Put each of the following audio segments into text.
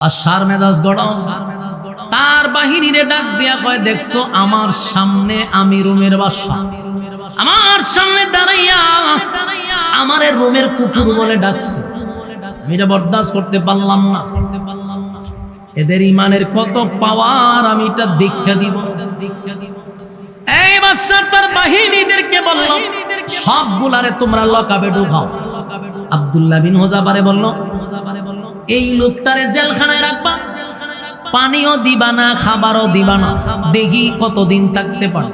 আশার মেজাজ গরম, তার বাহিনীরে ডাক দিয়া কয়, দেখছো আমার সামনে আমি রুমের বাদশা, আমার সামনে দাঁড়াইয়া আমারে রুমের কুকুর বলে ডাকছে, আমি এটা বরদাস্ত করতে পারলাম না। এদের ইমানের কত পাওয়ার আমি এটা দীক্ষা দিব। এই বাদশার তার বাহিনীদেরকে বলল, সবগুলারে তোমরা লকাবে ঢুকাও। আব্দুল্লাহ বিন হুযাফারে বলল, এই লোকটারে জেলখানায় রাখবা, পানিও দিবা না, খাবারও দিবা না, দেখি কতদিন থাকতে পারে।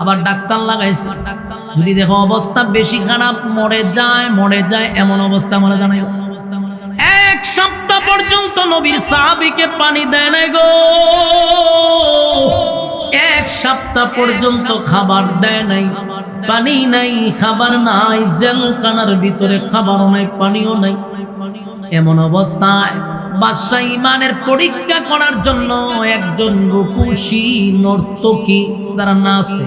আবার ডাক্তার লাগাইছে, যদি দেখো অবস্থা বেশি খারাপ, মরে যায় এমন অবস্থা মরে জানাই। এক সপ্তাহ পর্যন্ত নবীর সাহাবীকে পানি দেয় নাই গো, এক সপ্তাহ পর্যন্ত খাবার দেয় নাই, পানি নাই, খাবার নাই, জেলখানার ভিতরে খাবারও নাই, পানিও নাই। এমন অবস্থায় বাদশা ইমানের পরীক্ষা করার জন্য একজন রূপসী নর্তকী, যারা নাচে,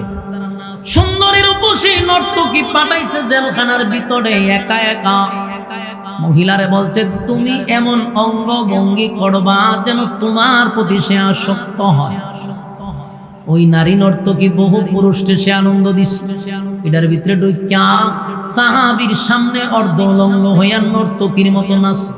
সুন্দরী রূপসী নর্তকী পাঠাইছে জেলখানার ভিতরে একা একা। মহিলারে বলছে, তুমি এমন অঙ্গ ভঙ্গি করবা যেন তোমার প্রতি সে আসক্ত হয়। ওই নারী নর্তকী বহু পুরুষকে সে আনন্দ দিচ্ছে। এটার ভিতরে ঢুকিয়া সাহাবীর সামনে অর্ধলঙ্গ হইয়া নর্তকীর মতো নাচে,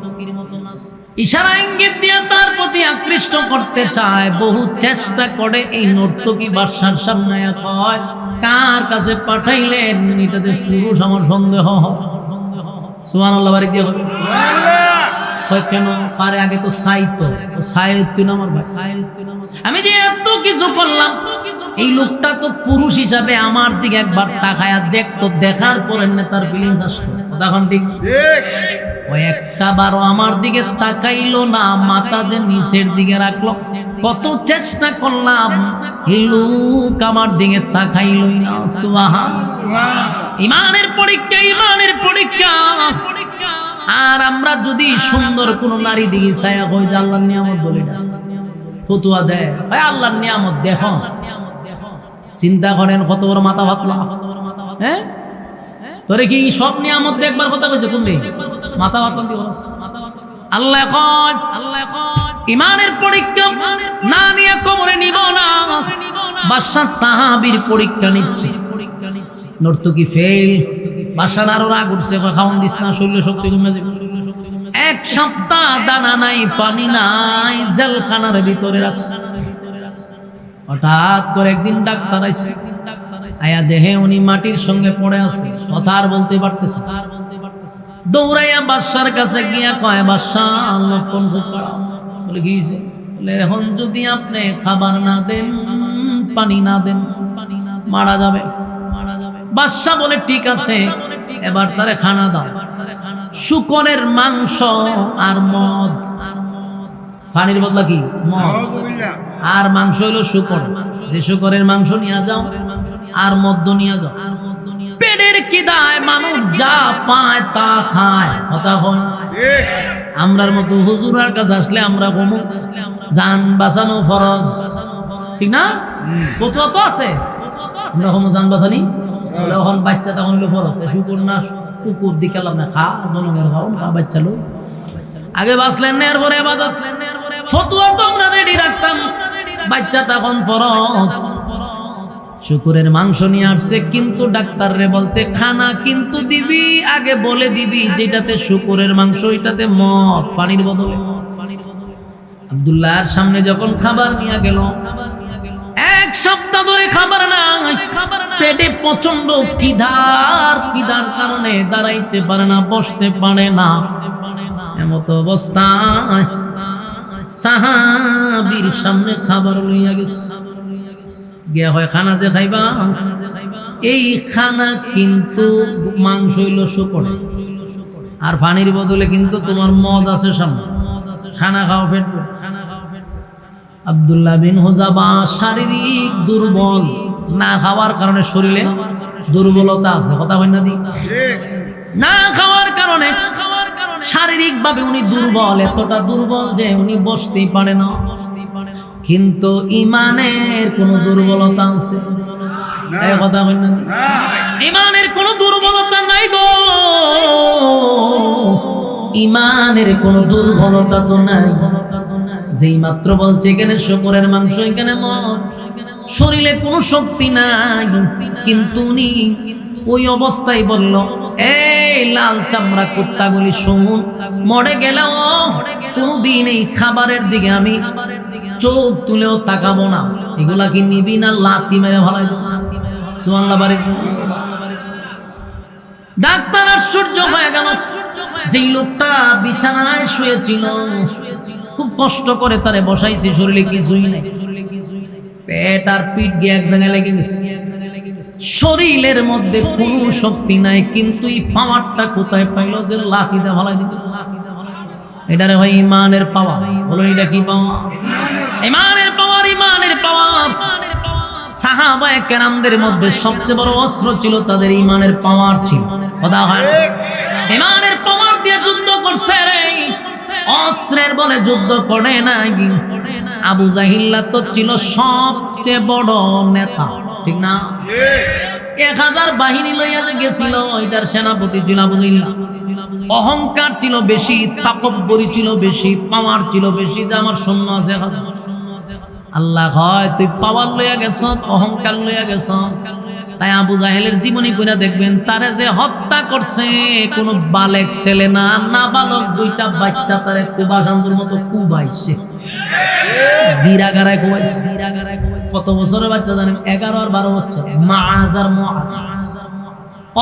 ইশারা ইঙ্গিত দিয়া তার প্রতি আকৃষ্ট করতে চায়। বহু চেষ্টা করে এই নর্তকী বাদশার সামনে কয়, কার কাছে পাঠাইলেন? এটাতে পুরুষ আমার সন্দেহ হয়। সুবহানাল্লাহ, বাড়ি দিয়ে হবে কেন? পারে আগে তো সাইতো না আমার ভাই, আমি যে এত কিছু করলাম, এই লোকটা তো পুরুষ হিসাবে আমার দিকে একবার তাকায়া দেখতো, দেখার পরে তার ফিলিংস আসতো। তখন ঠিক ওই একটা বারো আমার দিকে তাকাইলো না, মাথা যে নিচের দিকে রাখলো। কত চেষ্টা করলাম, এই লোক আমার দিকে তাকাইলই না। সুবহানাল্লাহ, ইমানের পরীক্ষা, ইমানের পরীক্ষা। আর আমরা যদি সুন্দর কোন নারী দিকে ছায়া হই যে আল্লাহর নিয়ামত বলি না, ফতুয়া দেয় ভাই আল্লাহর নিয়ামত দেখো, চিন্তা করেন কত বড় মাথা ভাতলা। হ্যাঁ, তোরে কি সব নিয়ামত দেখবার কথা কইছে? কোনটি মাথা ভাতলা দি আল্লাহ কয়, ইমানের পরীক্ষা না নিয়ে কবরে নিব না। বাদশা সাহাবীর পরীক্ষা নিচ্ছে, নর্তকী ফেল। বাদশার আরো রাগ উঠছে, খাওয়ান দিস না, শরীরে শক্তি কমে যাবে। এক সপ্তাহ দানা নাই, পানি নাই, জেলখানার ভিতরে রাখছে। হঠাৎ করে একদিন ডাক্তার আইছে, আয়া দেহে উনি মাটির সঙ্গে পড়ে আছে, কথা আর বলতে পারতেছে। দৌড়াইয়া বাদশার কাছে গিয়া কয়, বাদশা লক্ষণ খুব খারাপ। বলে কি হয়েছে? বলে এখন যদি আপনি খাবার না দেন, পানি না দেন, মারা যাবে। বাদশা বলে ঠিক আছে, এবার তারে খানা দাও। শুকরের মাংস আর মদ, পানির বদলা কি মদ, আর মাংস হইলো শুকর। যে শুকরের মাংস নিয়ে যাও আর মদ নিয়ে যাও। পেটের খিদায় মানুষ যা পায় তা খায়। কথা হয়, আমরার মতো হুজুরের কাছে আসলে আমরা কমু, জান বাঁচানো ফরজ, ঠিক না? কত তো আছে, আমরা কমু জান বাঁচানি। এখন বাচ্চা তখন হলো ফরজ, শুকুর না কুকুর দিকে না, খা জনগণের খাও, খা বাচ্চা লো। আগে বাঁচলেন না, এরপরে ফতুয়া তো আমরা রেডি রাখতাম, বাচ্চা তখন ফরজ। শুকুরের মাংস নিয়ে আসছে, কিন্তু ডাক্তার রে বলছে খানা কিন্তু দিবি, আগে বলে দিবি যেটাতে শুকুরের মাংস ওইটাতে মদ, পানির বদলে। আব্দুল্লাহর সামনে যখন খাবার নিয়ে গেল, এক সপ্তাহ ধরে খাবার নাই, পেটে প্রচন্ড খিদার কারণে দাঁড়াইতে পারে না, বসতে পারে না। এমত অবস্থায় সাহাবীর সামনে খাবার লইয়া গেছে, গিয়া হয় খানা যে খাইবা, এই খানা কিন্তু মাংস হইল শুকর, আর পানির বদলে কিন্তু তোমার মদ আছে সামনে, খানা খাও পেট। আব্দুল্লাহ বিন হুযাফা শারীরিক দুর্বল, না খাওয়ার কারণে শরীরে দুর্বলতা আছে। কথা হয় না দি? না খাওয়ার কারণে শারীরিক ভাবে উনি দুর্বল, এতটা দুর্বল যে উনি বসতেই পারে না। কিন্তু ইমানের কোন দুর্বলতা আছে? কথা হয় না? ইমানের কোন দুর্বলতা নাই গো, ইমানের কোন দুর্বলতা তো নাই। যেই মাত্র বলছে এখানে শূকরের মাংস, এখানে মদ, শরীরে কোনো শক্তি নাই, কিন্তু উনি ওই অবস্থায় বলল, এই লাল চামড়া কুত্তাগুলি শুন, মরে গেলেও কোনদিন এই খাবারের দিকে আমি চোখ তুলেও তাকাবো না। এগুলা কি নিবি না লাথি মেরে ভালাই দেব? সুবহানাল্লাহ বাড়ি। ডাক্তার আশ্চর্য হয়ে গেল, যেই লোকটা বিছানায় শুয়েছিল, খুব কষ্ট করে তারে বসাইছে, শরীরে কিছুই নেই, পেট আর পিঠ গিয়ে এক জায়গায় লেগে গেছে, শরীরের মধ্যে কোনো শক্তি নাই, কিন্তু এই পাওয়ারটা কোথায় পাইল যে লাথিতে ভালাই দিতে? এটারে ভাই ইমানের পাওয়ার। বলো এটা কি পাওয়ার? ইমানের পাওয়ার, ইমানের পাওয়ার। সাহাবায়ে কেরামদের মধ্যে সবচেয়ে বড় অস্ত্র ছিল তাদের ইমানের পাওয়ার ছিল। কথা হয় ইমানের পাওয়ার দিয়ে যুদ্ধ করছে রে, অস্ত্রের বলে যুদ্ধ করে নাই। আবু জাহিল্লা তো ছিল সবচেয়ে বড় নেতা, ঠিক না? 1000 বাহিনী লইয়া যে গেছিল, এটার সেনাপতি ছিল আবু জাহিল্লা। অহংকার ছিল বেশি, তাকব্বুরি ছিল বেশি, পাওয়ার ছিল বেশি, যে আমার সৈন্য আছে। আল্লাহ হয় তুই পাওয়ার লইয়া গেছ, অহংকার লইয়া গেছ। তাই আবু জাহেলের জীবনী পড়া দেখবেন, তারে যে হত্যা করছে কোন বালেক ছেলে না, নাবালক 2টা বাচ্চা তারে কুবাসান্দুর মতো কুবাইছে, গিরাগারায় কুবাইছে। কত বছরের বাচ্চা জানেন? 11 আর 12 বছর। মাআজ আর মুআজ।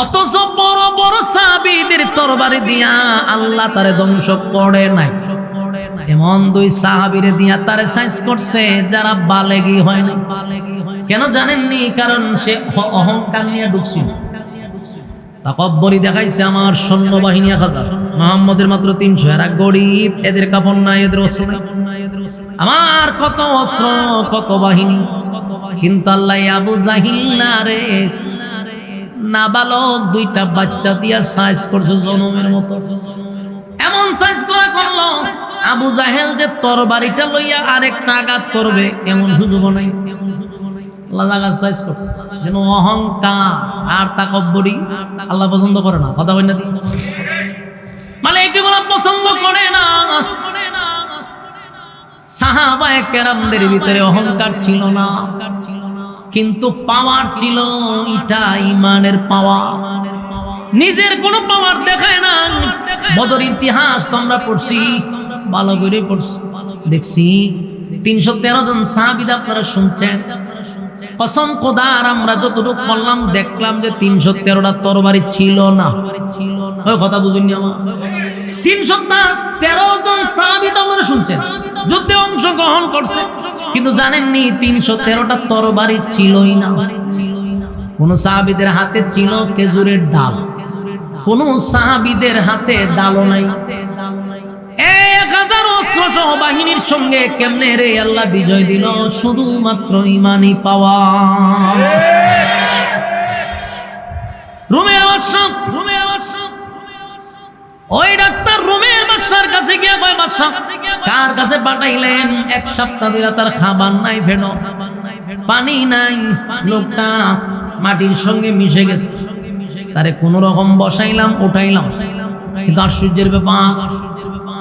অথচ বড় বড় সাহাবীদের তরবারি দিয়া আল্লাহ তারে ধ্বংস করে নাই। এমন 2 সাহাবীরে দিয়া তারে সাইজ করছে যারা বালেগী হয় না। কেন জানেননি? কারণ সে অহংকার নিয়ে ঢুকছিল, তাকব্বুরি দেখাইছে। আমার সৈন্যবাহিনী 1000, মুহাম্মদের মাত্র 300, এরা গরিব, এদের কাপড় নাই, এদের অস্ত্র নাই। আমার কত অস্ত্র, কত বাহিনী, কিন্তু আল্লাহ আবু জাহিল্লা রে নাবালক 2টা বাচ্চা দিয়া সাইজ করছে জনমের মতো। এমন সাইজ করা করলো, আবু জাহেল যে তরবারিটা লইয়া আরেকটা আঘাত করবে এমন সুযোগ নাই। আল্লাহ জায়গা সাইজ করছে, যেন অহংকার আর তাকব্বুরি আল্লাহ পছন্দ করে না। কথা বল না, মানে এগুলো পছন্দ করে না। সাহাবায়ে কেরামদের ভিতরে অহংকার ছিল না, কিন্তু পাওয়ার ছিল। এটা ইমানের পাওয়ার, নিজের কোন পাওয়ার দেখায় না। বদর ইতিহাস তোমরা পড়ছি, ভালো করে পড়ছি, দেখছি 313 জন সাহাবী আপনারা শুনছেন। কসম খোদার আমরা যতটুকু বললাম দেখলাম যে 313টা তরবারি ছিল না। ওই কথা বুঝুননি আমার? 313 জন সাহাবী তোমরা শুনছেন, যুদ্ধে অংশগ্রহণ করছে, কিন্তু জানেননি 313টা তরবারি ছিলই না। কোন সাহাবীদের হাতে ছিল খেজুরের ডাল, কোন সাহাবীদের হাতে ডালও নাই। 1000 অশ্ব বাহিনীর সঙ্গে কেমনে রে আল্লাহ বিজয় দিল? শুধুমাত্র ইমানি পাওয়া। রোমের বাদশা, ওই ডাক্তার রোমের বাদশার কাছে গিয়ে কয়, বাদশা কার কাছে পাঠাইলেন? 1 সপ্তাহ ধরে তার খাবার নাই, ফেনো পানি নাই, লোকটা মাটির সঙ্গে মিশে গেছে। তারে কোন রকম বসাইলাম, উঠাইলাম, কিন্তু আশ্চর্যের ব্যাপার,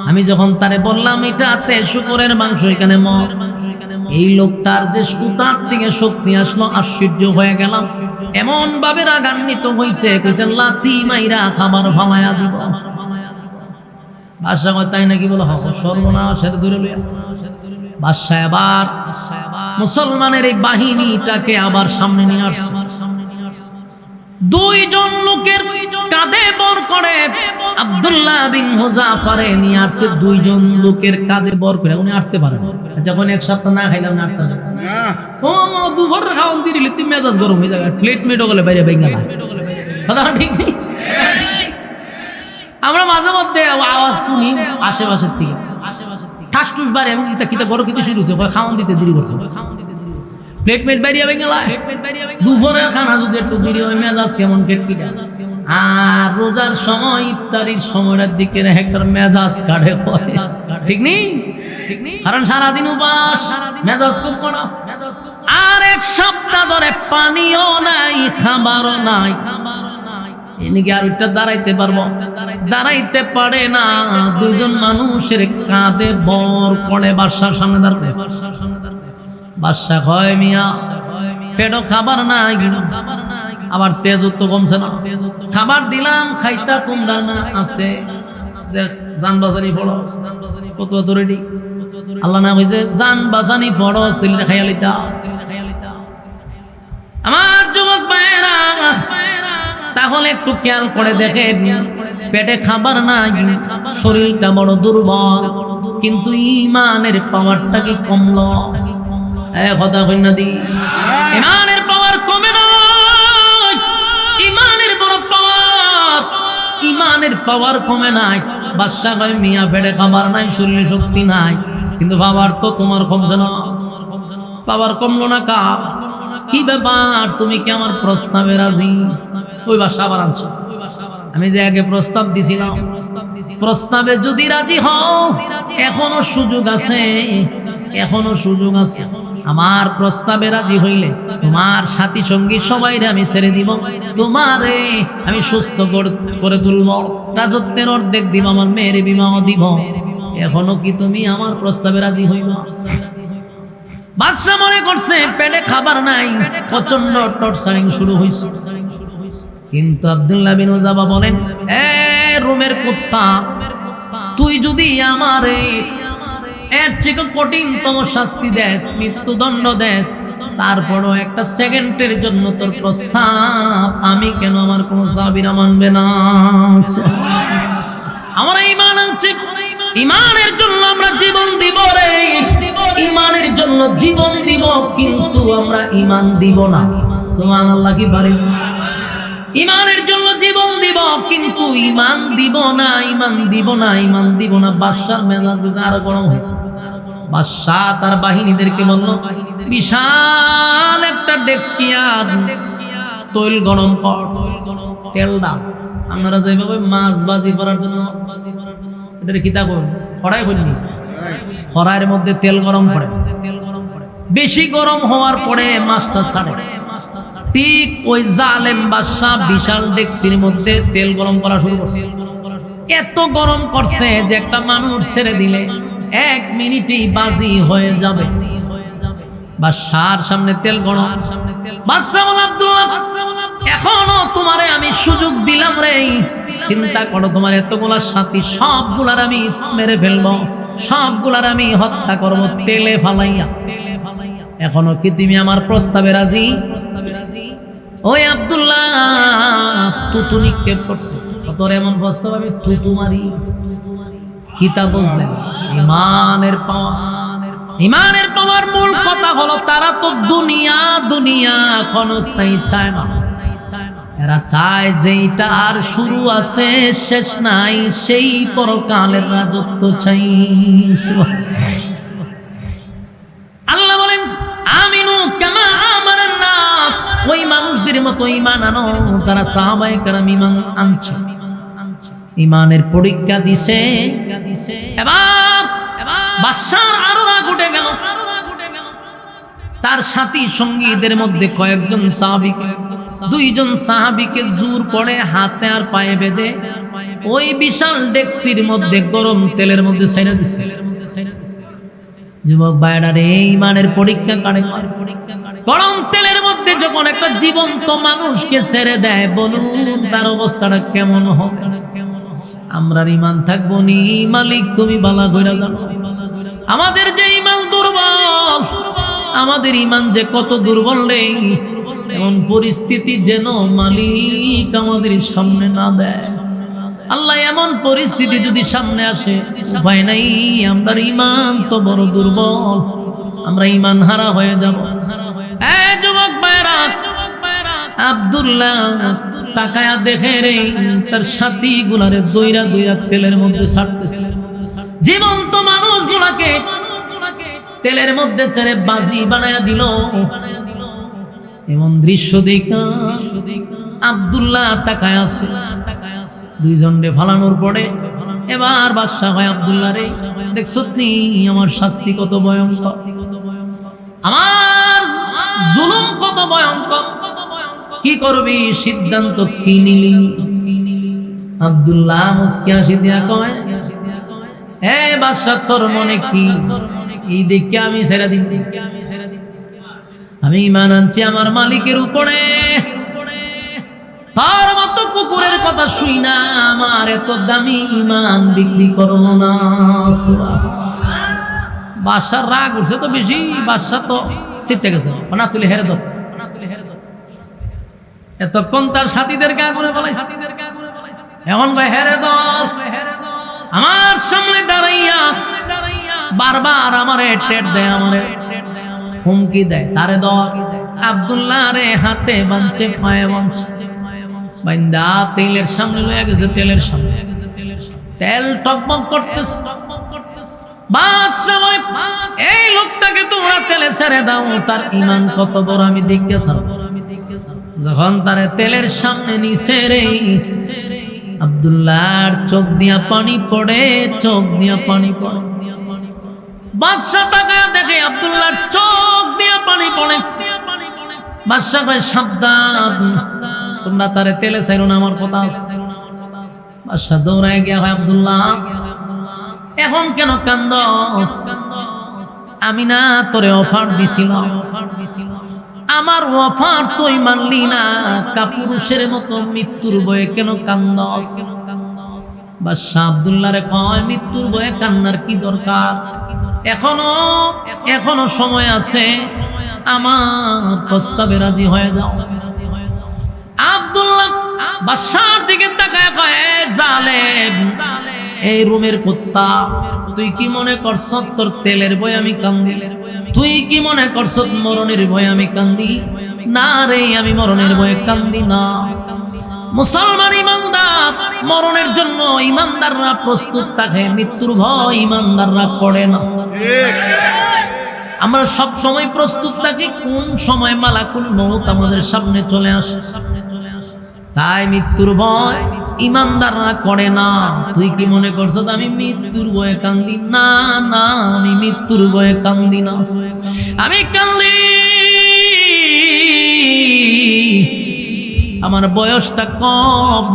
আমি যখন তারে বললাম এটাতে শূকরের মাংস, এখানে মদ, এই লোকটার যে সুতার থেকে শক্তি আসলো, আশ্চর্য হয়ে গেলাম। এমন ভাবে রাগান্বিত হইছে, কইছে লাথি মাইরা খাবার ফালাইয়া দিব। বাদশা কয় তাই নাকি? বলে হ্যাঁ। সর্বনাশের ধরে লইয়া বাদশা আবার মুসলমানের এই বাহিনীটাকে আবার সামনে নিয়ে আসছে। 2 জন লোকের কাঁধে বর করে আব্দুল্লাহ বিন হুযাফারে নিয়ে আসছে। 2 জন লোকের কাঁধে বর করে, উনি আটতে পারেন। যখন 1 সপ্তাহ না খাইলাম না আটতে পারেন না। ও দুপুর খাওয়ান দিলে তুমি মেজাজ গরম হয়ে যাবে, প্লেট মেট গলে বাইরে ভেঙে গেল। কথা ঠিক নেই? আমরা মাঝে মধ্যে আওয়াজ শুনি আশেপাশের থেকে, ঠাস টুস বাড়ি, আমি কিতা বড় কিছু শুরু হচ্ছে, খাওয়ান দিতে দেরি করছে, প্লেট মেট বাইরে ভেঙে গেল। দুপুরের খানা যদি একটু দেরি হয় মেজাজ কেমন কেটকিটা। আর রোজার সময়, ইফতারির সময়টার দিকে একটা মেজাজ কাটে, ঠিক নেই? কারণ সারাদিন উপাস, মেজাজ খুব করা। আর 1 সপ্তাহ ধরে পানিও নাই, খাবারও নাই, এদিকে আর ওইটা দাঁড়াইতে পারবো, দাঁড়াইতে পারে না। দুইজন মানুষের কাঁধে বর পড়ে বাদশার সামনে দাঁড়ায়। বাদশা কয় মিয়া পেটও খাবার নাই, আবার তেজ তো কমছে না, খাবার দিলাম খাইতা তোমরা না আছে জান বাজানি পড়ো কত তো রেডি। আল্লাহ না কইছে জান বাজানি ফরজ দিলে খাইয়া লইতা। আমার যুবক ভাইরা তাহলে একটু খেয়াল করে দেখেন, পেটে খাবার নাই, শরীরটা বড় দুর্বল, কিন্তু ঈমানের পাওয়ারটা কি কমলো? কথা কই না দি, ঈমানের পাওয়ার কমে না, ঈমানের বড় পাওয়ার, ঈমানের পাওয়ার কমে নাই। বাদশা কয় মিয়া পেটে খাবার নাই, শরীরে শক্তি নাই, কিন্তু বাবার তো তোমার কমছে না। বাবার কমলো না কা? কি ব্যাপার, তুমি কি আমার প্রস্তাবে রাজি? ওই বাদশা আবার আনছো। আমি যে আগে প্রস্তাব দিছিলাম, প্রস্তাবে যদি রাজি হও এখনো সুযোগ আছে, এখনো সুযোগ আছে। আমার প্রস্তাবে রাজি হইলে তোমার সাথী সঙ্গী সবাইরে আমি ছেড়ে দিব, তোমারে আমি সুস্থ করে তুলব, রাজত্বের অর্ধেক দিব, আমার মেয়ের বিবাহ দিব। এখনো কি তুমি আমার প্রস্তাবে রাজি হইবা? বাদশা মনে করছে পেটে খাবার নাই, প্রচন্ড টর্চারিং শুরু হয়েছে। কিন্তু আব্দুল্লাহ বিন উযাবা বলেন, এ রোমের কুত্তা, তুই যদি আমারে এর থেকে কঠিনতম শাস্তি দেস, মৃত্যুদণ্ড দেস, তারপরও একটা সেকেন্ডের জন্য তোর প্রস্তাব আমি কেন আমার কোন সাহাবীরা মানবে না? আমার ঈমান আছে, ঈমানের জন্য আমরা জীবন দিব রে, ঈমানের জন্য জীবন দিব, কিন্তু আমরা ঈমান দিব না। সুবহানাল্লাহ কি পারে? ঈমানের জন্য জীবন দিব কিন্তু ঈমান দিব না, ঈমান দিব না, ঈমান দিব না। বাদশার মেজাজ আর গরম হয়ে, বাদশা তার বাহিনীদেরকে বলল, বিশাল একটা ডেস্কিয়া তৈল গরম কর, তেল দাও। আপনারা যেভাবে মাছ বাজি করার জন্য এটা কিতা করুন, খড়াই করিনি, খড়াইয়ের মধ্যে তেল গরম করে, বেশি গরম হওয়ার পরে মাছটা ছাড়ে। ঠিক ওই জালেম বাদশা বিশাল ডেকচির মধ্যে তেল গরম করা শুরু করছে। এত গরম করছে যে একটা মানুষ ছেড়ে দিলে 1 মিনিটেই বাজি হয়ে যাবে। বাদশার সামনে তেল গরম। বাদশা বলে, আব্দুল্লাহ, এখনো তোমারে আমি সুযোগ দিলাম রে, চিন্তা করো তোমার এতগুলা সাথী সবগুলার আমি মেরে ফেলবো, সবগুলার আমি হত্যা করবো তেলে ফালাইয়া। এখনো কি তুমি আমার প্রস্তাবে রাজি? ওই আব্দুল্লাহ তুতু নিক্ষেপ করছে, তোর এমন প্রস্তাব আমি তুতু মারি। কিতা বুঝলেন? ঈমানের পাওয়ার, ঈমানের পাওয়ার মূল কথা হলো তারা তো দুনিয়া দুনিয়া ক্ষণস্থায়ী চায় না, এরা চায় যেইটা আর শুরু আছে শেষ নাই, সেই পরকালের রাজত্ব চাই। আল্লাহ বলেন, আমিনু কামা আমানান নাস, ওই মানুষদের মতো ঈমান আনো তারা সাহাবায়ে কেরাম ঈমান আনছে, ঈমানের পরীক্ষা দিছে। এবার বাদশার আরো রাগ উঠে গেল। তার সাথী সঙ্গীদের মধ্যে কয়েকজন সাহাবীকে, 2 জন সাহাবীকে জোর করে হাতে আর পায়ে বেঁধে ওই বিশাল ডেকচির মধ্যে গরম তেলের মধ্যে ছাইরা দিছে। যুবক ভাইরা রে, ঈমানের পরীক্ষা কারে? গরম তেলের মধ্যে যখন একটা জীবন্ত মানুষকে ছেড়ে দেয়, বলুন তার অবস্থাটা কেমন হবে? আমরা ঈমান থাকবো নি? মালিক তুমি বালা কইরা জানো। আমাদের যে ঈমান দুর্বল, আমাদের ঈমান যে কত দুর্বল রে, এমন পরিস্থিতি যেন মালিক আমাদের সামনে না দেয়। আল্লাহ এমন পরিস্থিতি যদি সামনে আসে, উপায় নাই, আমরা ঈমান তো বড় দুর্বল, আমরা ঈমান হারা হয়ে যাব। এই যুবক ভাইরা, আব্দুল্লাহ তাকায়া দেখে রে তার সাথী গুলারে দইরা দইরা তেলের মধ্যে ছাড়তেছে। জীবন্ত মানুষগুলাকে তেলের মধ্যে ছেড়ে বাজি বানায়া দিল। এমন দৃশ্য দেখা আব্দুল্লাহ তাকায় আছে। 2 জনরে ফালানোর পরে এবার বাদশা হয়, আব্দুল্লাহ রে দেখছো নি আমার শাস্তি কত ভয়ঙ্কর, আমার জুলুম কত ভয়ঙ্কর। কি করবি, সিদ্ধান্ত কি নিলি? আব্দুল্লাহ মুস্কি হাসি দিয়া কয়, হে বাদশা, তোর মনে কি? এই দেখে আমি ছেড়ে দিব? আমি ঈমান আনছি আমার মালিকের উপরে। তার মতো কুকুরের কথা শুই না আমার এত দামি ঈমান বিক্রি করো না। বাদশার রাগ উঠছে তো বেশি, বাদশা তো চিপতে গেছে, না তুলে হেরে দাও। এতক্ষণ তার সাথীদেরকে আগুনে বলাইছে, এখন কয় হেরে দাও। আমার সামনে দাঁড়াইয়া বারবার আমারে টেট দেয়, আমারে হুমকি দেয়, তারে দাও। আব্দুল্লাহ রে হাতে বাঁধছে, পায়ে বাঁধছে, বাইন্দা তেলের সামনে লয়ে গেছে, তেলের সামনে তেল টকবক করতেছে। বাদশা বলে, এই লোকটাকে তোমরা তেলে ছেড়ে দাও, তার ঈমান কত বড় আমি দেখতে চাই। যখন তারে তেলের সামনে নিছে রে, আব্দুল্লাহর চোখ দিয়া পানি পড়ে, চোখ দিয়া পানি পড়ে। বাদশা তাকায় দেখে আব্দুল্লাহর চোখ দিয়া পানি পড়ে। বাদশা কয়, সাবধান, তোমরা তারে তেলে ছাইরো না, আমার কথা আছে। বাদশা দৌড়ায় গিয়া হয়, আব্দুল্লাহ এখন কেন কান্দস? আমি না তোরে অফার দিছিলাম, আমার অফার তুই মানলি না, কাপুরুষের মতো মৃত্যুর ভয়ে কেন কান্দস? বাদশা আব্দুল্লাহ রে কয়, মৃত্যুর ভয়ে কান্নার কি দরকার? এখনো সময় আছে, আমার প্রস্তাবে রাজি হয়ে যাও। আব্দুল্লাহ বাদশার দিকে তাকায় কয়, জালেম, এই রুমের কুত্তা, তুই কি মনে করছ তোর তেলের ভয়ে আমি কান্দি? তুই কি মনে করছ মরণের ভয়ে আমি কান্দি? না রে, আমি মরণের ভয়ে কান্দি না। মুসলমান ইমানদার মরণের জন্য ইমানদাররা প্রস্তুত থাকে, মৃত্যুর ভয় ইমানদাররা করে না। আমরা সব সময় প্রস্তুত থাকি, কোন সময় মালাকুল মউত আমাদের সামনে চলে আসে। তাই মৃত্যুর ভয় ইমানদাররা করে না। তুই কি মনে করছো আমি মৃত্যুর ভয়ে কান্দি? না না, আমি মৃত্যুর ভয়ে কান্দি না। আমি কান্দি আমার বয়সটা কম,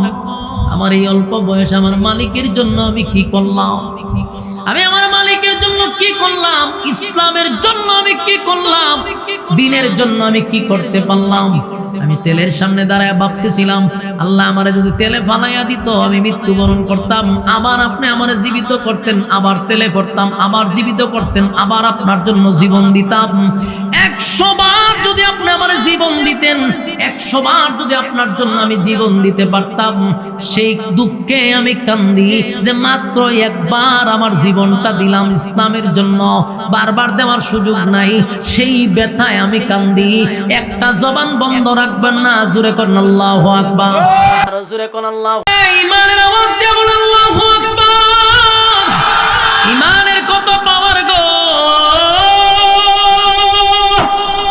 আমার এই অল্প বয়স আমার মালিকের জন্য আমি কি করলাম? আমি আমার মালিকের জন্য কি করলাম? ইসলামের জন্য আমি কি করলাম? দ্বীনের জন্য আমি কি করতে পারলাম? আমি তেলের সামনে দাঁড়ায় ভাবতেছিলাম, আল্লাহ আমারে যদি তেলে ফালাইয়া দিত আমি মৃত্যুবরণ করতাম, আবার আপনি আমারে জীবিত করতেন, আবার তেলে করতাম, আবার জীবিত করতেন, আবার আপনার জন্য জীবন দিতাম। 100 বার যদি আপনি আমারে জীবন দিতেন, 100 বার যদি আপনার জন্য আমি জীবন দিতে পারতাম, সেই দুঃখে আমি কান্দি যে মাত্র একবার আমার জীবনটা দিলাম ইসলামের জন্য, বারবার দেওয়ার সুযোগ নাই, সেই ব্যথায় আমি কান্দি। একটা জবান বন্ধ রাখবেন না, জোরে করুন আল্লাহু আকবার, আর জোরে করুন আল্লাহু। ঈমানের আওয়াজ দিয়ে বলুন আল্লাহু আকবার। ঈমানের কত পাওয়ার গো,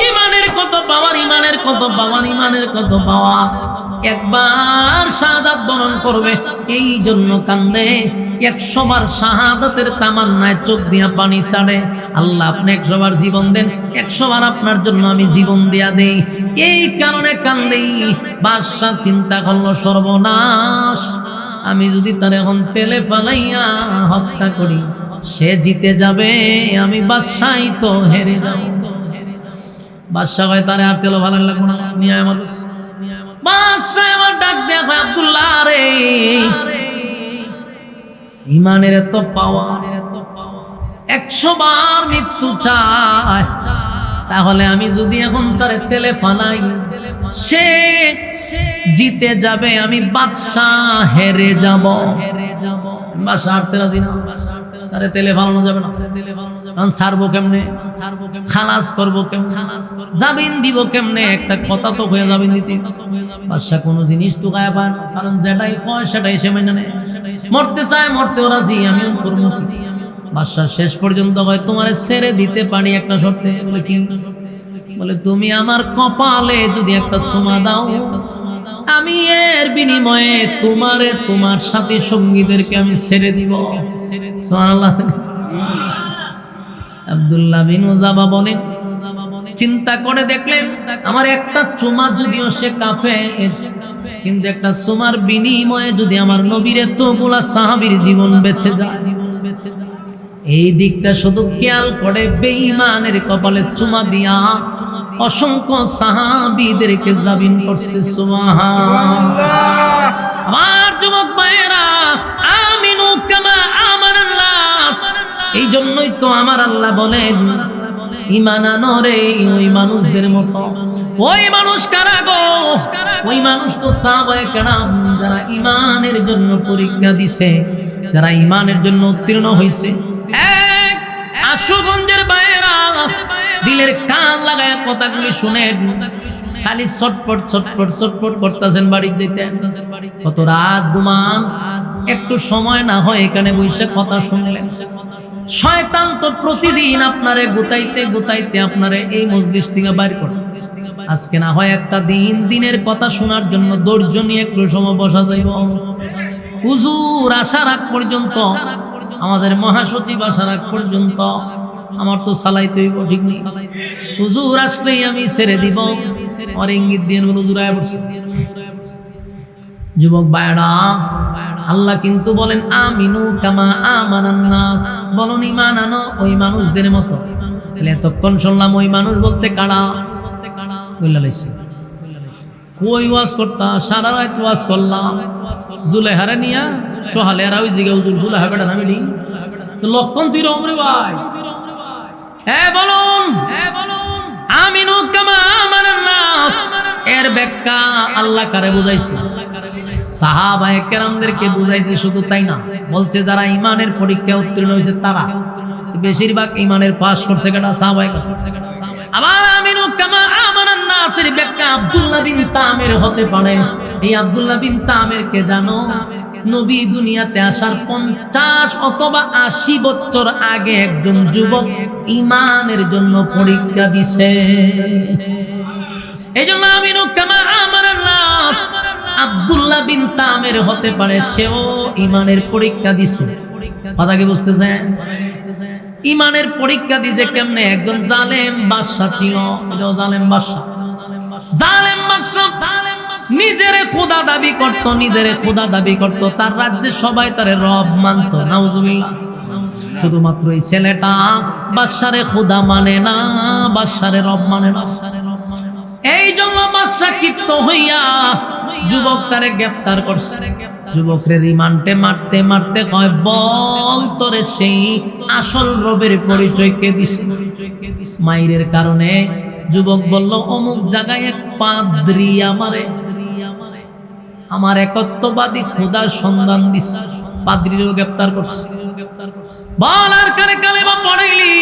ঈমানের কত পাওয়ার, ঈমানের কত পাওয়ার, ঈমানের কত পাওয়ার। একবার শাহাদাত বরণ করবে এই জন্য কান্দে, 100 বার শাহাদাতের তামান্নায় চোখ দিয়া পানি ছাড়ে। আল্লাহ আপনি 100 বার জীবন দেন, 100 বার আপনার জন্য আমি জীবন দিয়া দেই, এই কারণে কান্দেই। বাদশা চিন্তা করলো, সর্বনাশ, আমি যদি তার এখন তেলে ফালাইয়া হত্যা করি, সে জিতে যাবে, আমি বাদশাই তো হেরে যাব। বাদশা কয়, তারে আর তেল ফালাইলে লাগবে না, নিয়ে আমার বাদশা আমার ডাক দেয়া হয়, আব্দুল্লাহ রে, ঈমানের এত পাওয়ার, 100 বার মৃত্যু চায়, তাহলে আমি যদি এখন তারে তেলে ফালাই, সে জিতে যাবে, আমি বাদশাহ হেরে যাব। বাদশা হারতে রাজি না, তারে তেলে ফালানো যাবে না। ছাড়বো কেমনে, খালাস করবো কেমনে, জামিন দিব কেমনে? একটা কথা তো হয়ে যাবেন দিতে। বাদশা কোনো জিনিস তো গায়ে পায় না, কারণ যেটাই কয় সেটাই সে মেনে নেয়। মরতে চায়, মরতেও রাজি, আমিও করবো। বাদশা শেষ পর্যন্ত হয়, তোমারে ছেড়ে দিতে পারি একটা শর্তে। বলে কি? বলে তুমি আমার কপালে যদি একটা চুমা দাও, আমি এর বিনিময়ে তোমারে তোমার সাথী সঙ্গীদেরকে আমি ছেড়ে দিব। সুবহানাল্লাহ। আব্দুল্লাহ বিন উযাবা বলেন, চিন্তা করে দেখলেন আমার একটা চুমা যদিও সে কাফের, কিন্তু একটা চুমার বিনিময়ে যদি আমার নবীর এতগুলা সাহাবীর জীবন বেঁচে যায়, এই দিকটা শুধু খেয়াল করে বেঈমানের কপালে চুমা দিয়া অসংখ্য সাহাবীদেরকে জামিন করছে। সুবহানাল্লাহ। আমার যুবক ভাইয়েরা, আমিনু কামা আমানান নাস। এই জন্যই তো আমার আল্লাহ বলেন ঈমান আনো রে ওই মানুষদের মতো। ওই মানুষ কারা গো? ওই মানুষ তো সাহাবায়ে কেরাম, যারা ঈমানের জন্য পরীক্ষা দিছে, যারা ঈমানের জন্য উত্তীর্ণ হইছে। এক আশুগঞ্জের ভাইয়েরা, দিলের কান লাগায় কথাগুলি শুনেন। খালি ছটপট ছটপট ছটপট করতেছেন বাড়ি যেতে। কত রাত ঘুমান, একটু সময় না হয় এখানে বসে কথা শুনলেন। শয়তান তো প্রতিদিন আপনারে গুতাইতে গুতাইতে আপনারে এই মজলিস থেকে বাইর করে। আজকে না হয় একটা দিন দিনের কথা শোনার জন্য ধৈর্য নিয়ে একটু সময় বসা যাইব। হুজুর আসার আগ পর্যন্ত, আমাদের মহাসচিব আসার আগ পর্যন্ত আমার তো চালাইতে হইব, ঠিক নেই? হুজুর আসলেই আমি ছেড়ে দিব। আমার ইঙ্গিত দিয়ে হুজুর আয়া বসে। যুবক ভাইরা, আল্লাহ কিন্তু বলেন আমিনু কামা আমানান নাস, বলুন ঈমান আনো ওই মানুষদের মতো। তাহলে এতক্ষণ শুনলাম ওই মানুষ বলতে কারা? কই ওয়াজ করতা? সারা রাত ওয়াজ করলাম। জুলেহারে নিয়া সোহালে আর ওই জিগে হুজুর জুলেহা বেটা নামি নি তো লক্ষণ তুই রমরে ভাই। হ্যাঁ বলুন, আমিনু কামা আমানান নাস এর ব্যাখ্যা আল্লাহ কারে বুঝাইছে? সাহাবায়ে কেরামদেরকে বুঝাইছে। শুধু তাই না, বলছে যারা ঈমানের পরীক্ষায় উত্তীর্ণ হয়েছে তারা। বেশিরভাগ ঈমানের পাস করছে কেনা? সাহাবায়ে কেরাম। আবার আমিনু কামা আমানান নাসের ব্যাখ্যা আব্দুল্লাহ বিন তামির হতে পারে। এই আব্দুল্লাহ বিন তামিরকে জানো? নবী দুনিয়াতে আসার 50 অথবা 80 বছর আগে একজন যুবক ঈমানের জন্য পরীক্ষা দিছে। এই জন্য আমিনু কামা আমানান নাস আব্দুল্লাহ বিন তামির হতে পারে, সেও ঈমানের পরীক্ষা দিছে। কথা কি বুঝতেছেন? ঈমানের পরীক্ষা দিছে কেমনে? একজন জালেম বাদশা ছিল, জালেম বাদশা। জালেম বাদশা নিজেরে খোদা দাবি করত, নিজেরে খোদা দাবি করত। তার রাজ্যে সবাই তারে রব মানত। নাউজুবিল্লাহ। শুধুমাত্র এই ছেলেটা বাদশারে খোদা মানে না, বাদশারে রব মানে না। এই জন্য বাদশা ক্ষিপ্ত হইয়া যুবকটারে গ্রেফতার করছে। যুবকের রিমান্ডে মারতে মারতে কয়, বল তোরে সেই আসল রবের পরিচয় কে দিছে? মাইরের কারণে যুবক বলল, অমুক জায়গায় এক পাদ্রী আমার একত্ববাদী খোদার সন্ধান দিছে। পাদ্রীরও গ্রেফতার করছে। বল আর কারে কালেমা পড়াইলি?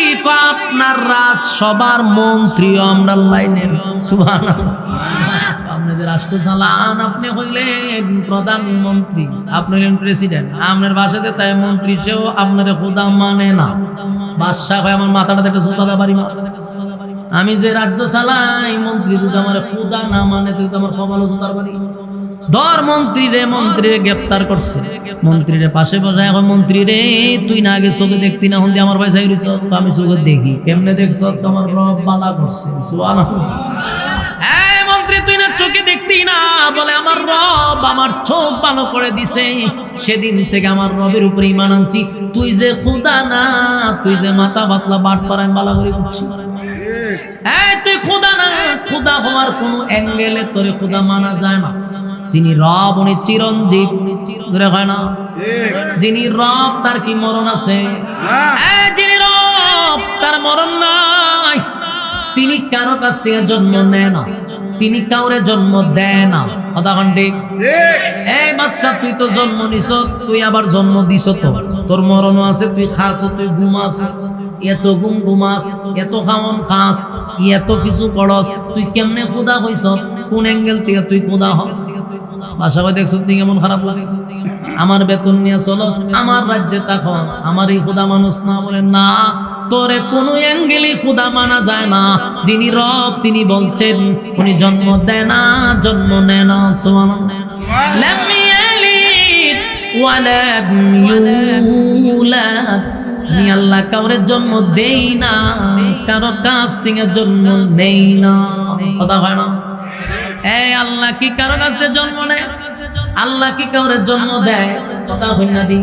আপনার রাজসভার মন্ত্রী আমরা লাইনের। সুবহানাল্লাহ। আপনি যে রাষ্ট্র চালান, আপনি হইলেন প্রধানমন্ত্রী, আপনি হইলেন প্রেসিডেন্ট। আপনার বাসাতে তাই মন্ত্রী, সেও আপনার খোদা মানে না। বাদশা হয় আমার মাথাটা দেখে জুতা বাড়ি মাথা। আমি যে রাজ্য চালাই, মন্ত্রী যদি আমার খোদা না মানে, তুই তো আমার কপালে জুতার বাড়ি। ধর মন্ত্রীরে গ্রেফতার করছে। মন্ত্রীরে পাশে বসায়, এখন মন্ত্রী রে তুই না আগে চোখে দেখতি না, হন আমার পয়সা গেছ? আমি চোখে দেখি। কেমনে দেখছ? তোমার রব বালা করছে। হ্যাঁ মন্ত্রী, তুই না চোখে দেখতি না? বলে আমার রব আমার চোখ ভালো করে দিছে। সেদিন থেকে আমার রবের উপরে ঈমান আনছি। তুই যে খোদা না, তুই যে মাথা বাতলা বাট পারায় বালা করে বুঝছি। হ্যাঁ তুই খোদা না, খোদা হওয়ার কোন অ্যাঙ্গেলে তোরে খোদা মানা যায় না। যিনি রব উনি চিরঞ্জীব, ধরে হয় না? যিনি রব তার কি মরণ আছে? যিনি রব তার মরণ নাই। তিনি কারো কাছ থেকে জন্ম নেয় না, তিনি কাউরে জন্ম দেয় না। কথা ঠিক? এই বাদশা, তুই তো জন্ম নিছ, তুই আবার জন্ম দিছ, তো তোর মরণও আছে। তুই খাস, তুই ঘুমাস, এত ঘুমাস, এত খাওয়ন খাস, এত কিছু করস। তুই কেমনে খোদা হইছ? কোন অ্যাঙ্গেল থেকে তুই খোদা হস? বাসাবাই দেখছ তুই কেমন খারাপ লাগে? আমার বেতন নিয়ে চলস, আমার রাজ্যে থাকো, আমার এই খোদা মানুষ না? বলে না, তোরে কোনো অ্যাঙ্গেলে খোদা মানা যায় না। যিনি রব তিনি বলছেন উনি জন্ম দেয় না, জন্ম নেয় না। আমি আল্লাহ কাউরে জন্ম দেই না, কারো কাছ থেকে জন্ম নেই না। কথা হয় না? এই আল্লাহ কি কারো কাছ থেকে জন্ম নেয়? আল্লাহ কি কাউরে জন্ম দেয়? কথা হয় না দি?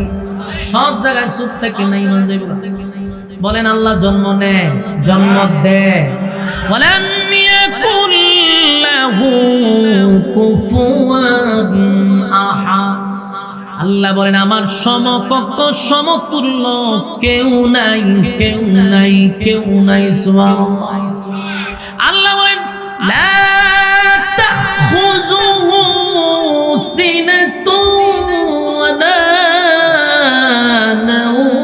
সব জায়গায় চুপ থাকে না ইমান যাইব। বলেন আল্লাহ জন্ম নেয়, জন্ম দেয়। বলেন ইয়াকুল লাহু কুফুয়ান আহাদ। আল্লাহ বলেন আমার সমকক্ষ সমতুল্য কেউ নাই, কেউ নাই, কেউ নাই। সুবহানাল্লাহ। আল্লাহ বলেন লা তাখুযুহু সিনাতুন ওয়ালা নাওম।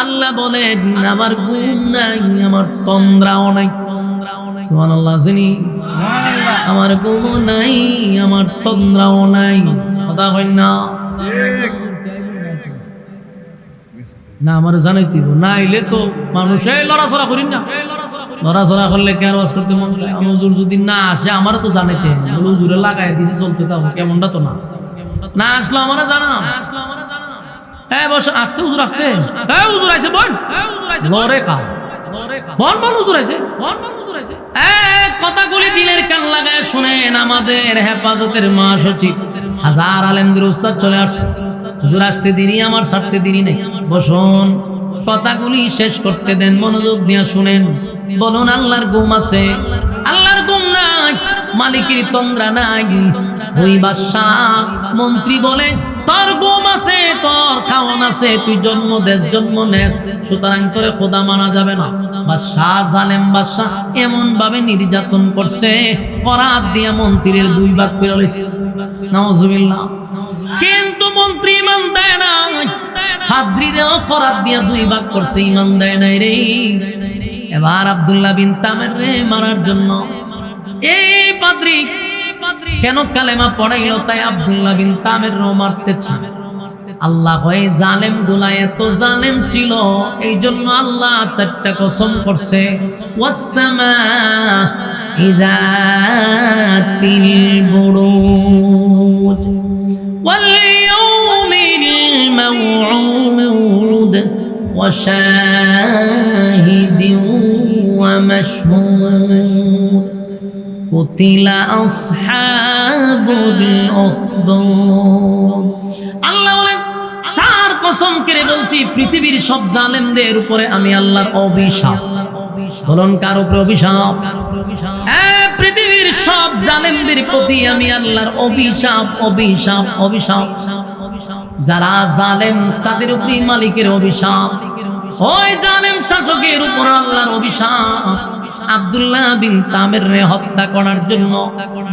আল্লাহ বলেন আমার ঘুম নাই, আমার তন্দ্রাও নাই। সুবহানাল্লাহ। জানি আমার ঘুম নাই, আমার তন্দ্রাও নাই। কথা কই না? না আমার জানাইতে না আইলে তো মানুষ এই লড়াচড়া করি না। লড়াচড়া করলে কে আর ওয়াজ করতে মন চায়? হুজুর যদি না আসে আমারও তো জানাইতে, হুজুরে লাগাই দিছে চলতে তাও কেমনটা তো না। না আসলো আমারও জানা। হ্যাঁ বস আসছে, হুজুর আসছে। হ্যাঁ হুজুর আইছে, বল লরে কা বল বল হুজুর আইছে, বল বল হুজুর আইছে। কথাগুলি দিলের কান লাগায় শুনেন। আমাদের হেফাজতের মহাসচিব হাজার আলেমদের উস্তাদ চলে আসছে। হুজুর আসতে দেরি, আমার ছাড়তে দেরি নেই। বসুন, কথাগুলি শেষ করতে দেন, মনোযোগ দিয়ে শুনেন। বলুন আল্লাহর ঘুম আছে? আল্লাহর ঘুম নাই, মালিকের তন্দ্রা নাই। ওই বাদশাহ মন্ত্রী বলে তোর ঘুম আছে, তোর খাওয়ান আছে, তুই জন্ম দেশ, জন্ম নেস, সুতরাং তোরে খোদা মানা যাবে না। বাদশাহ জালেম বাদশাহ এমন ভাবে নির্যাতন করছে, করাত দিয়া মন্ত্রীর 2 ভাগ করে লইছে। নাউজুবিল্লাহ। কিন্তু মন্ত্রী ইমান দেয় না, ফাদ্রিরেও করাত দিয়া 2 ভাগ করছে, ইমান দেয় নাই রে। এবার আব্দুল্লাহ বিন তামের রে মারার জন্য এই পাদ্রী কেন কালেমা পড়াইল, তাই আব্দুল্লাহ বিন তামের রো মারতে চায়। আল্লাহ হয় জালেম গুলা এত জালেম ছিল, এই জন্য আল্লাহ 4টা কসম করছে। ওয়াসসামা ইযাতিল বুরুজ ওয়াল ইয়াউমিল মাউউদ ওয়া শাহিদিন ওয়া মাশহুদ কুতিলা আসহাবুল উখদুদ। আল্লাহ বলেন 4 কসম করে বলছি, পৃথিবীর সব জালেমদের উপরে আমি আল্লাহর অভিশাপ। বলুন কার উপরে অভিশাপ? পৃথিবীর সব জালেমদের প্রতি আমি আল্লাহর অভিশাপ, অভিশাপ, অভিশাপ। যারা জালেম তাদের উপরে মালিকের অভিশাপ, ওই জালেম শাসকের উপর আল্লাহর অভিশাপ। আব্দুল্লাহ বিন তামের রে হত্যা করার জন্য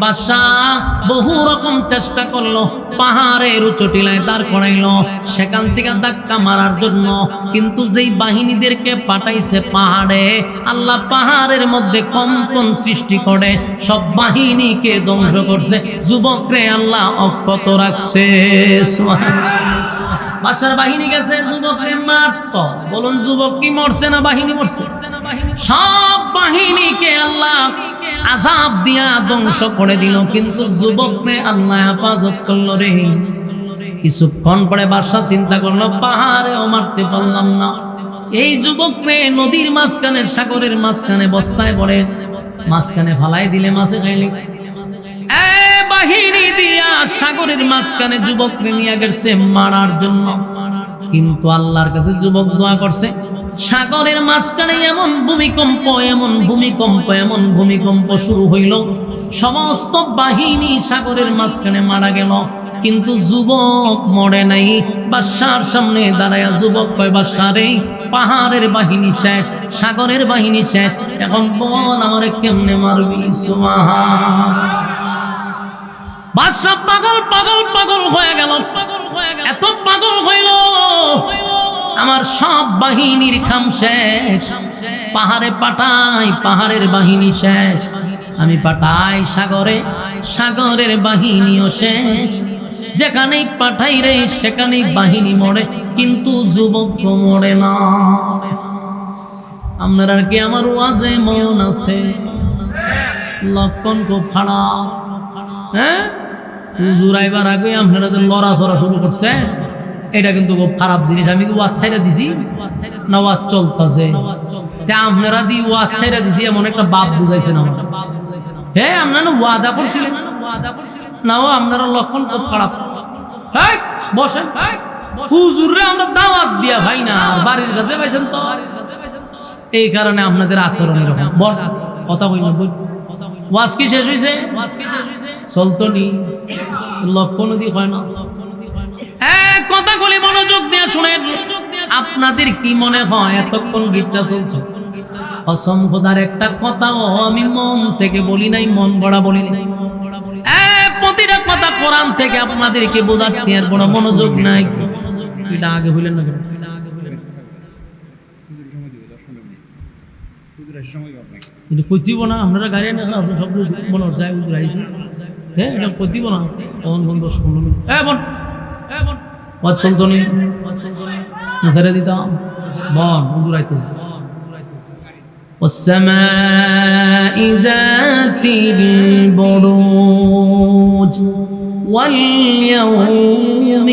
বাদশাহ বহু রকম চেষ্টা করলো, পাহাড়ের উঁচু টিলায় দাঁড় করাইলো, সেখান থেকে ধাক্কা মারার জন্য। কিন্তু যেই বাহিনীদেরকে পাঠাইছে পাহাড়ে, আল্লাহ পাহাড়ের মধ্যে কম্পন সৃষ্টি করে সব বাহিনীকে ধ্বংস করছে। যুবকরে আল্লাহ অক্ষত রাখছে। বাদশার বাহিনী গেছে, যুবককে মারত। বলুন যুবক কি মরছে না বাহিনী মরছে? সব বাহিনীকে আল্লাহ আযাব দিয়া ধ্বংস করে দিল, কিন্তু যুবককে আল্লাহ হেফাজত করলো রে। কিছুক্ষণ পরে বাদশা চিন্তা করলো, পাহাড়েও মারতে পারলাম না, এই যুবককে নদীর মাঝখানে, সাগরের মাঝখানে বস্তায় পড়ে মাঝখানে ফালাই দিলে মাছে খাইলে। বাহিনী দিয়া সাগরের মাঝখানে যুবককে নিয়ে গেছে মারার জন্য। কিন্তু আল্লাহর কাছে যুবক দোয়া করছে, সাগরের মাঝখানে এমন ভূমিকম্প, এমন ভূমিকম্প, এমন ভূমিকম্প শুরু হইল, সমস্ত বাহিনী সাগরের মাঝখানে মারা গেল, কিন্তু যুবক মরে নাই। বাদশার সামনে দাঁড়ায়া যুবক কয়, বাদশা রে, পাহাড়ের বাহিনী শেষ, সাগরের বাহিনী শেষ, এখন বল আমারে কেমনে মারবি? সুবহানাল্লাহ। বাদশা পাগল পাগল পাগল হয়ে গেল, এত পাগল হইল, আমার সব বাহিনীর খাম শেষ। পাহাড়ে পাঠাই, পাহাড়ের বাহিনী শেষ। আমি পাঠাই সাগরে, সাগরের বাহিনীও শেষ। যেখানেই পাঠাই রে সেখানেই বাহিনী মরে, কিন্তু যুবক তো মরে না। আপনারা কি আমার ওয়াজে মন আছে? লক্ষণ খুব খারাপ। হ্যাঁ, হুজুর আইবার আগে আপনারা লড়াচড়া শুরু করছে। এটা কিন্তু খুব খারাপ জিনিস। আমি কি ওয়াজ ছাইরা দিছি না ওয়াজ চলতেছে? তা আপনারা দি ওয়াজ ছাইরা দিছি এমন একটা বাপ বুঝাইছেন আমার। হ্যাঁ আপনারা ওয়াদা করছিলেন নাও, আপনারা লক্ষণ খুব খারাপ। হ্যাঁ বসেন, হুজুররে আমরা দাওয়াত দিয়া ভাই না বাড়ির কাছে পাইছেন তো, এই কারণে আপনাদের আচরণ এরকম। বল কথা কই না, বল ওয়াজ কি শেষ হইছে? চলতো নি, লক্ষণ দিয়ে হয় না। কথাগুলি মনোযোগ দিয়ে শুনেন। আপনাদের কি মনে হয় এতক্ষণ গির্জা চলছে? কসম খোদার একটা কথাও আমি মন থেকে বলি নাই, মন গড়া বলি নাই। প্রতিটা কথা কোরআন থেকে আপনাদেরকে বোঝাচ্ছি, আর কোনো মনোযোগ নাই। এটা আগে হইলেন না কেন? কিন্তু কইতিব না, আপনারা গাড়ি না সব মনে হচ্ছে হুজুর আইছে। হ্যাঁ এটা কইতিব না, তখন বন্ধ 15 মিনিট। ওয়াজ চলতো নি, ছেড়ে দিতাম। বল হুজুর আইতেছে। والسماء ذات البروج واليوم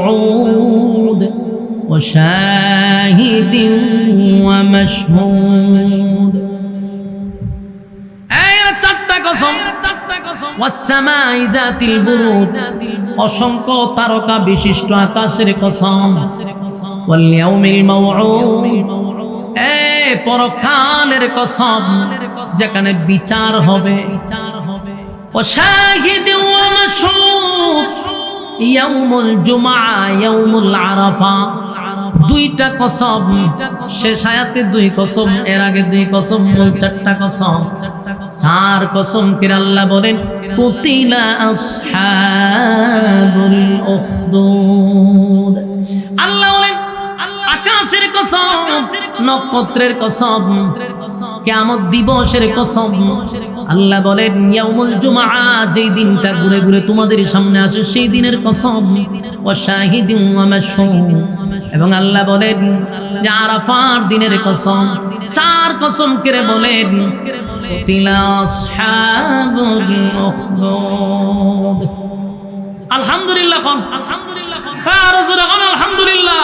الموعود وشاهد ومشهود। চারটা কসম। والسماء ذات البروج, অসংখ্য তারকা বিশিষ্ট আকাশের কসম। واليوم الموعود, পরকালের কসম যেখানে বিচার হবে। وشاهد ومشهود, ইয়াউমুল জুমআ ইয়াউমুল আরাফা। দুইটা কসম, শেষ আয়াতে দুই কসম, এর আগে দুই কসম, মোট চারটা কসম। চার কসম কে আল্লাহ বলেন কুতিলা আসহাবুল উখদুদ। আল্লাহ বলেন আকাশের কসম, নক্ষত্রের কসম, কিয়ামত দিবসের কসম। আল্লাহ বলেন ইয়াউমুল জুমআ, যেই দিনটা ঘুরে ঘুরে তোমাদের সামনে আসে সেই দিনের কসম। ওয়া শাহিদিন ওয়া মাশহুদ, এবং আল্লাহ বলেন যে আরাফার দিনের কসম। চার কসম করে বলেন কুতিলা আসহাবুল উখদুদ। আলহামদুলিল্লাহ, আলহামদুলিল্লাহ, আরো জোরে আলহামদুলিল্লাহ।